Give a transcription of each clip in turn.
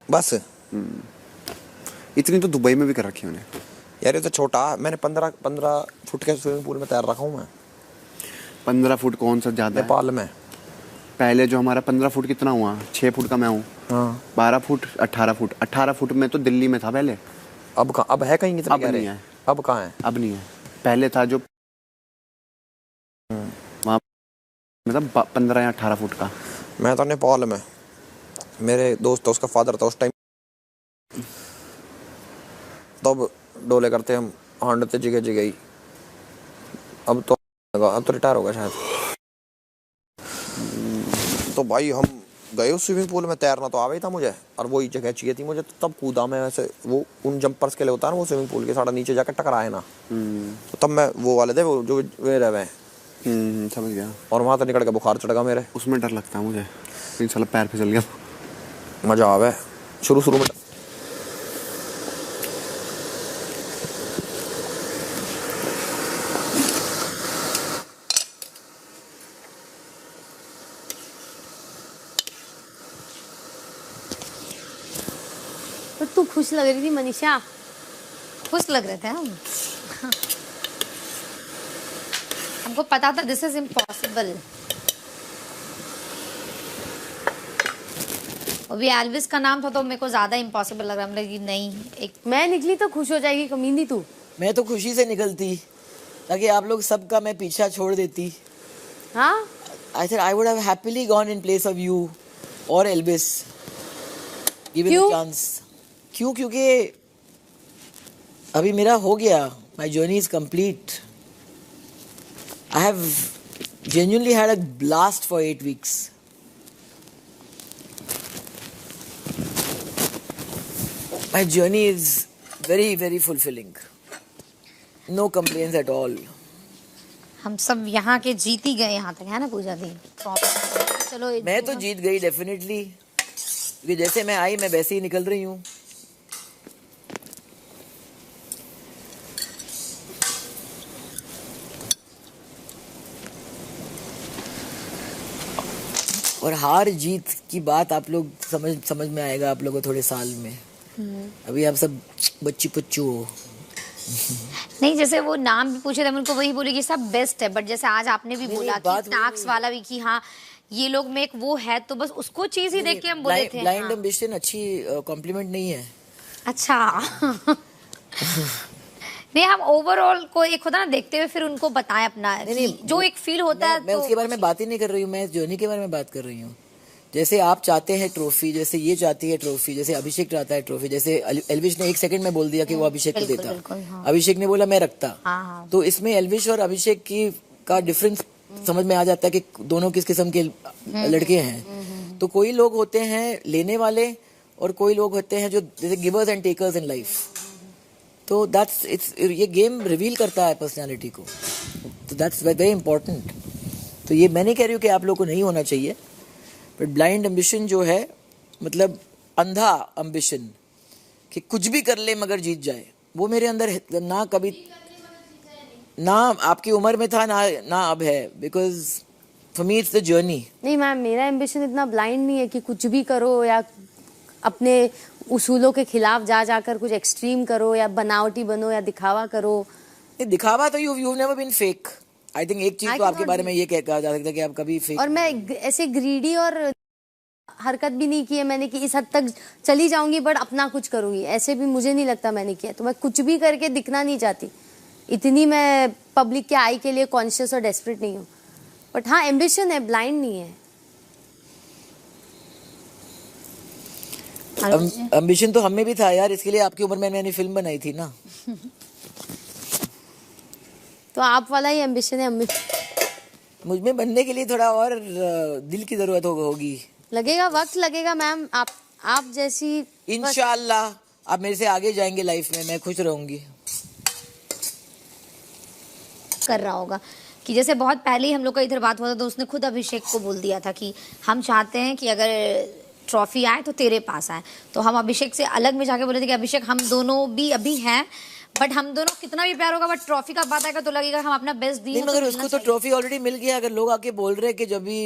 बस इतनी तो दुबई में भी कर रखी है उन्हें। यार ये तो छोटा, मैंने 15 फुट के स्विमिंग पूल में तैर रखा हूँ मैं। 15 फुट कौन सा ज्यादा है? नेपाल में पहले जो हमारा 15 फुट कितना हुआ, 6 फुट का मैं हूँ। हाँ 12 फुट 18 फुट में तो दिल्ली में था पहले। अब है कहीं कितने? अब नहीं है। अब कहाँ है? अब नहीं है, पहले था जो वहाँ, मतलब 15 या 18 फुट का। मैं तो नेपाल में, मेरे दोस्त था, उसका फादर था उस टाइम, तब डोले करते हम, हांडते जिगे जिगे ही। अब तो रिटायर हो गया शायद। तो भाई हम गए उस स्विमिंग पूल में, तैरना तो आ गई था मुझे, और वही जगह चाहिए थी मुझे, तो तब कूदा मैं वैसे। वो उन जंपर्स के लिए होता है ना वो स्विमिंग पूल के, साढ़ा नीचे जाकर टकराए ना, तो तब मैं वो वाले थे वो जो वे रहे हैं। समझ गया। और वहां तो निकल के बुखार चढ़ गया मेरे। उसमें डर लगता है मुझे, इंशाल्लाह पैर फिसल गया। मजा आवे शुरू में। तो तू खुश लग रही थी मनीषा। खुश लग रहे थे हम। हमको पता था दिस इज इम्पॉसिबल। अभी एल्विस का नाम था तो मेरे को ज्यादा इम्पॉसिबल लग रहा है। कि नहीं, एक मैं निकली तो खुश हो जाएगी कमीनी तू। मैं तो खुशी से निकलती ताकि आप लोग सबका मैं पीछा छोड़ देती। हाँ I said I would have happily gone in place of you or Elvis given क्यों? a chance. क्यों? क्योंकि अभी मेरा हो गया, my journey is complete. I have genuinely had a blast for 8 weeks. My journey is very, very fulfilling. No complaints at all. हम सब यहाँ के जीत ही गए यहाँ तक, है ना पूजा दी? चलो मैं तो जीत गई डेफिनेटली, क्योंकि जैसे मैं आई मैं वैसे ही निकल रही हूँ। और हार जीत की बात आप लोग समझ में आएगा आप लोगों को थोड़े साल में। अभी आप सब बच्ची पच्चू हो। नहीं, जैसे वो नाम भी पूछे थे, मैं उनको वही बोली कि सब बेस्ट है, बट जैसे आज आपने भी बोला कि टास्क वाला भी कि हाँ ये लोग में एक वो है, तो बस उसको चीज ही देख के हम बोले थे। ब्लाइंड एम्बिशन अच्छी कॉम्प्लीमेंट नहीं है। अच्छा नहीं, हम ओवरऑल को एक होता ना देखते हुए फिर उनको बताएं अपना जो एक फील होता है। मैं उसके बारे में बात ही नहीं कर रही हूँ, मैं जर्नी के बारे में बात कर रही हूँ। जैसे आप चाहते हैं ट्रॉफी, जैसे ये चाहती है ट्रॉफी, जैसे अभिषेक चाहता है ट्रॉफी, जैसे एल्विश ने 1 सेकंड में बोल दिया कि वो अभिषेक को देता, हाँ। अभिषेक ने बोला मैं रखता। हाँ। तो इसमें एल्विश और अभिषेक की का डिफरेंस समझ में आ जाता है कि दोनों किस किस्म के लड़के हैं। तो कोई लोग होते हैं लेने वाले और कोई लोग होते हैं जो जैसे givers and takers in life. तो दैट्स इट्स, ये गेम रिवील करता है पर्सनालिटी को, तो दैट्स वेरी इंपॉर्टेंट। तो ये मैं नहीं कह रही हूँ कि आप लोग को नहीं होना चाहिए, बट ब्लाइंड एम्बिशन जो है, मतलब अंधा एम्बिशन कि कुछ भी कर ले मगर जीत जाए, वो मेरे अंदर ना कभी, ना आपकी उम्र में था ना अब है, because for me it's the journey. नहीं मैम, मेरा एम्बिशन इतना ब्लाइंड नहीं है कि कुछ भी करो या अपने उसूलों के खिलाफ जाकर कुछ एक्सट्रीम करो या बनावटी बनो या दिखावा करो। दिखावा तो you never been fake. I think एक चीज तो आपके बारे में ये कहा जा सकता है कि आप कभी फेक। और मैं ऐसे ग्रीडी और हरकत भी नहीं की है मैंने कि इस हद तक चली जाऊंगी बट अपना कुछ करूंगी, ऐसे भी मुझे नहीं लगता मैंने किया। तो मैं कुछ भी करके दिखना नहीं चाहती, इतनी मैं पब्लिक के आई के लिए कॉन्शियस और डेस्परेट नहीं हूँ। बट हाँ एम्बिशन है, ब्लाइंड नहीं है। एम्बिशन तो हमें भी था यार, इसके लिए आपकी उम्र में मैंने फिल्म बनाई थी ना। तो आप वाला ही एम्बिशन है। मुझ में बनने के लिए थोड़ा और दिल की जरूरत होगी। लगेगा, वक्त लगेगा मैम। आप जैसी इंशाल्लाह आप मेरे से आगे जाएंगे लाइफ में, मैं खुश रहूंगी। कर रहा होगा कि जैसे बहुत पहले ही हम लोग का इधर बात हुआ था, तो उसने खुद अभिषेक को बोल दिया था कि हम चाहते हैं कि अगर ट्रॉफी आए तो तेरे पास आए। तो हम अभिषेक से अलग में जाके बोले थे कि अभिषेक हम दोनों भी अभी हैं, बट हम दोनों कितना भी प्यार होगा, बट ट्रॉफी का बात आएगा तो लगेगा हम अपना बेस्ट दिए। नहीं, मगर उसको तो ट्रॉफी ऑलरेडी मिल गया। अगर लोग आके बोल रहे कि जब भी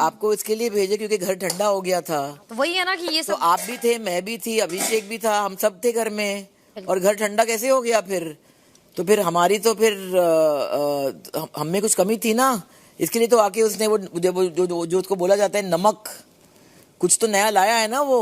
आपको इसके लिए भेजे क्योंकि घर ठंडा हो गया था, तो वही है ना कि ये तो सब आप भी थे, मैं भी थी, अभिषेक भी था, हम सब थे घर में, और घर ठंडा कैसे हो गया फिर? तो फिर हमारी तो फिर हम में कुछ कमी थी ना, इसके लिए तो आके उसने वो जो उसको बोला जाता है नमक, कुछ तो नया लाया है ना वो।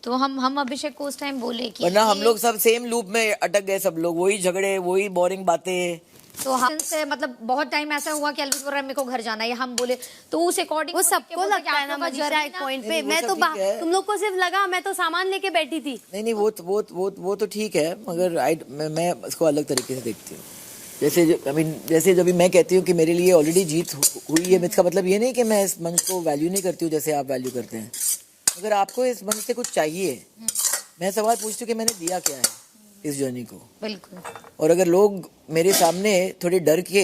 तो हम अभिषेक को उस टाइम बोले कि वरना हम लोग सब सेम लूप में अटक गए, सब लोग वही झगड़े, वही बोरिंग बातें। तो हम से मतलब बहुत टाइम ऐसा हुआ कि अलविदा बोल रहा है मेरे को घर जाना है, हम बोले तो उस अकॉर्डिंग वो सबको लगता है ना मनीषा एक पॉइंट पे। मैं तो तुम लोग को सिर्फ लगा, मैं तो सामान लेके बैठी थी। नहीं, वो तो ठीक है, मगर मैं इसको अलग तरीके से देखती हूँ। जैसे जब मैं कहती हूँ कि मेरे लिए ऑलरेडी जीत हुई है, इसका मतलब ये नहीं कि मैं इस मंच को वैल्यू नहीं करती हूँ जैसे आप वैल्यू करते हैं। अगर आपको इस मंच से कुछ चाहिए, मैं सवाल पूछती हूँ कि मैंने दिया क्या है इस जर्नी को। बिल्कुल। और अगर लोग मेरे सामने थोड़े डर के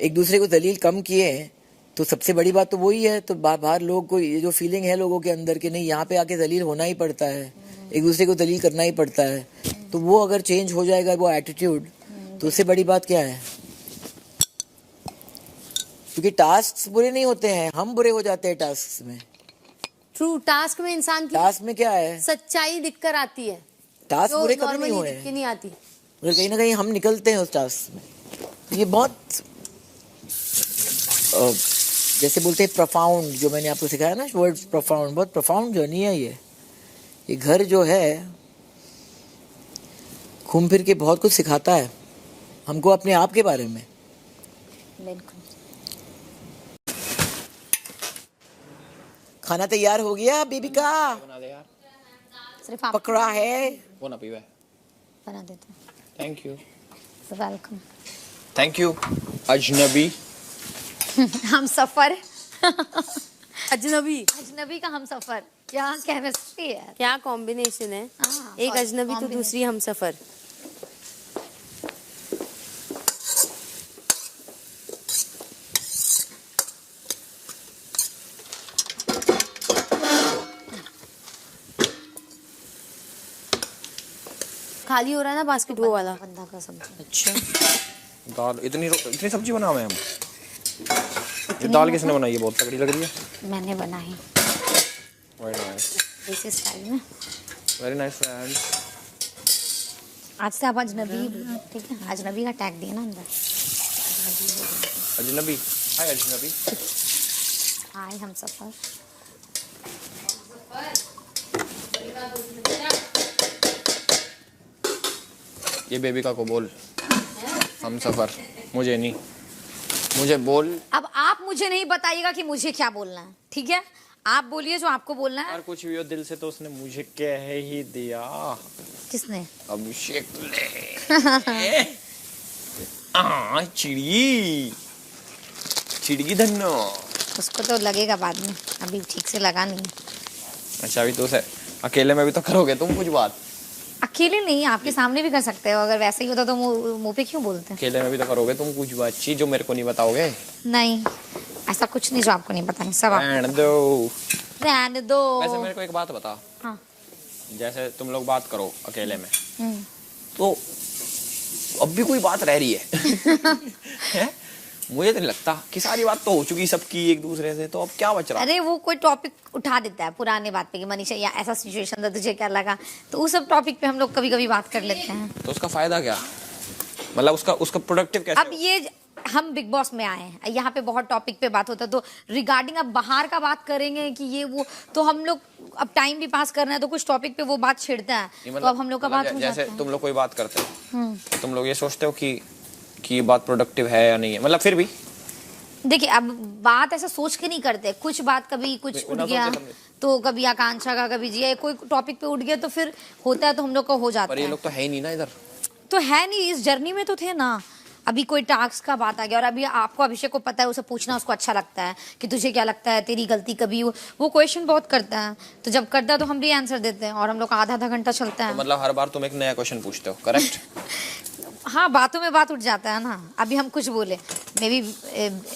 एक दूसरे को दलील कम किए, तो सबसे बड़ी बात तो वही है। तो बाहर लोग को ये जो फीलिंग है लोगों के अंदर कि नहीं, यहाँ पे आके दलील होना ही पड़ता है, एक दूसरे को दलील करना ही पड़ता है, तो वो अगर चेंज हो जाएगा वो एटीट्यूड, तो उससे बड़ी बात क्या है? क्योंकि टास्क बुरे नहीं होते हैं, हम बुरे हो जाते हैं टास्क में। ट्रू, टास्क में इंसान की टास्क में क्या है? सच्चाई दिख कर आती है, टास्क जो बुरे कभी नहीं नॉर्मली हुए दिख के नहीं आती। मगर कहीं ना कहीं हम निकलते हैं उस टास्क में। ये बहुत जैसे बोलते हैं प्रोफाउंड, जो मैंने आपको सिखाया ना वर्ड प्रोफाउंड, बहुत प्रोफाउंड जर्नी है ये घर जो है घूम फिर के बहुत कुछ सिखाता है हमको अपने आप के बारे में। बिल्कुल। खाना तैयार हो गया बेबी का? बना दे यार, सिर्फ आप पकड़ा है। वो ना पीवे। बना देते। Thank you. Welcome. Thank you अजनबी। हम सफर अजनबी का हम सफर, क्या केमिस्ट्री है। क्या कॉम्बिनेशन है। हाँ, एक अजनबी तो दूसरी हम सफर। खाली हो रहा है ना बास्केट वो वाला। बंदा का सब्जी। अच्छा, दाल इतनी सब्जी बनावे हम। ये दाल किसने बनाई है? बहुत तगड़ी लग रही है। मैंने बनाई वेरी नाइस, इसी स्टाइल में। Very nice friend. आज से आप अजनबी, ठीक है, अजनबी का टैग दिए ना अंदर। अजनबी, हाय अजनबी। हाय हम सफर। ये बेबिका को बोल हम सफर, मुझे नहीं, मुझे बोल। अब आप मुझे नहीं बताइएगा कि मुझे क्या बोलना है, ठीक है? आप बोलिए जो आपको बोलना है। यार कुछ भी हो दिल से तो उसने मुझे कह ही दिया। किसने? अभिषेक ले। चिड़गी धन्नो। उसको तो लगेगा बाद में, अभी ठीक से लगा नहीं। अच्छा अभी तो उसे अकेले में भी तो करोगे तुम कुछ बात? अकेले नहीं, आपके सामने भी कर सकते हो। अगर वैसे ही होता तो मुंह पे क्यों बोलते? अकेले में भी तो करोगे तुम कुछ बात चीज जो मेरे को नहीं बताओगे? नहीं, ऐसा कुछ नहीं जो आपको नहीं बताएंगे, सब आप रहने दो। रहने दो। वैसे मेरे को एक बात बता। हाँ। जैसे तुम लोग बात करो अकेले में, हम्म। तो अब भी कोई बात रह रही है? हैं? मुझे तो नहीं लगता कि सारी बात तो हो चुकी सबकी एक दूसरे से, तो अब क्या बच रहा? अरे वो कोई टॉपिक उठा देता है पुराने बात पे कि मनीषा या ऐसा सिचुएशन था, तुझे क्या लगा, तो उस सब टॉपिक पे हम लोग कभी कभी बात कर लेते हैं। तो उसका फायदा क्या? मतलब उसका प्रोडक्टिव कैसे? अब ये हम बिग बॉस में आए हैं, यहाँ पे बहुत टॉपिक पे बात होता है, तो रिगार्डिंग अब बाहर का बात करेंगे कि ये वो, तो हम लोग अब टाइम भी पास करना है तो कुछ टॉपिक पे वो बात छिड़ता है, तो अब हम लोग का बात हो जाता जैसे है। तुम लोग कोई बात करते हो, तुम लोग ये सोचते हो कि ये बात प्रोडक्टिव है या नहीं है? मतलब फिर भी देखिए, अब बात ऐसा सोच के नहीं करते, कुछ बात कभी कुछ उठ गया, तो कभी आकांक्षा का, कभी जिया, कोई टॉपिक पे उठ गया तो फिर होता है, तो हम लोग का हो जाता पर है। ये लोग तो है ही नहीं ना इधर। तो है नहीं, इस जर्नी में तो थे ना। अभी कोई टास्क का बात आ गया और अभी आपको अभिषेक को पता है, उसे पूछना उसको अच्छा लगता है कि तुझे क्या लगता है, तेरी गलती कभी वो क्वेश्चन बहुत करता है, तो जब करता है तो हम भी आंसर देते हैं और हम लोग का आधा आधा घंटा चलता है। तो मतलब हर बार तुम एक नया क्वेश्चन पूछते हो, करेक्ट? हाँ, बातों में बात उठ जाता है ना। अभी हम कुछ बोले, मे बी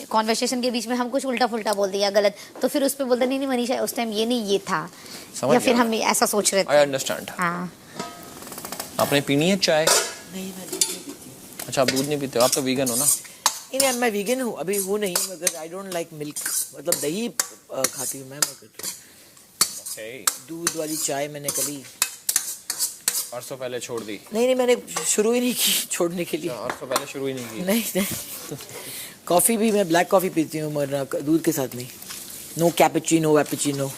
कॉन्वर्सेशन के बीच में हम कुछ उल्टा फुल्टा बोल दिया गलत, तो फिर उस पर बोलते नहीं मनीषा उस टाइम ये नहीं ये था, या फिर हम ऐसा सोच रहे थे। I understand. हाँ, आपने पीनी है चाय? नहीं मैं दूध नहीं पीती। अच्छा, आप दूध नहीं पीते हो, आप तो वीगन हो ना? नहीं मैं वीगन हूँ, अभी हूँ नहीं, मगर आई डोंट लाइक मिल्क, मतलब दही खाती हूँ मैं, मगर दूध वाली चाय मैंने कभी परसों पहले छोड़ दी। नहीं मैंने शुरू ही नहीं की छोड़ने के लिए। परसों पहले शुरू ही नहीं की। नहीं कॉफ़ी भी मैं ब्लैक कॉफ़ी पीती हूँ, मगर दूध के साथ नहीं। No cappuccino वैपेचिनो।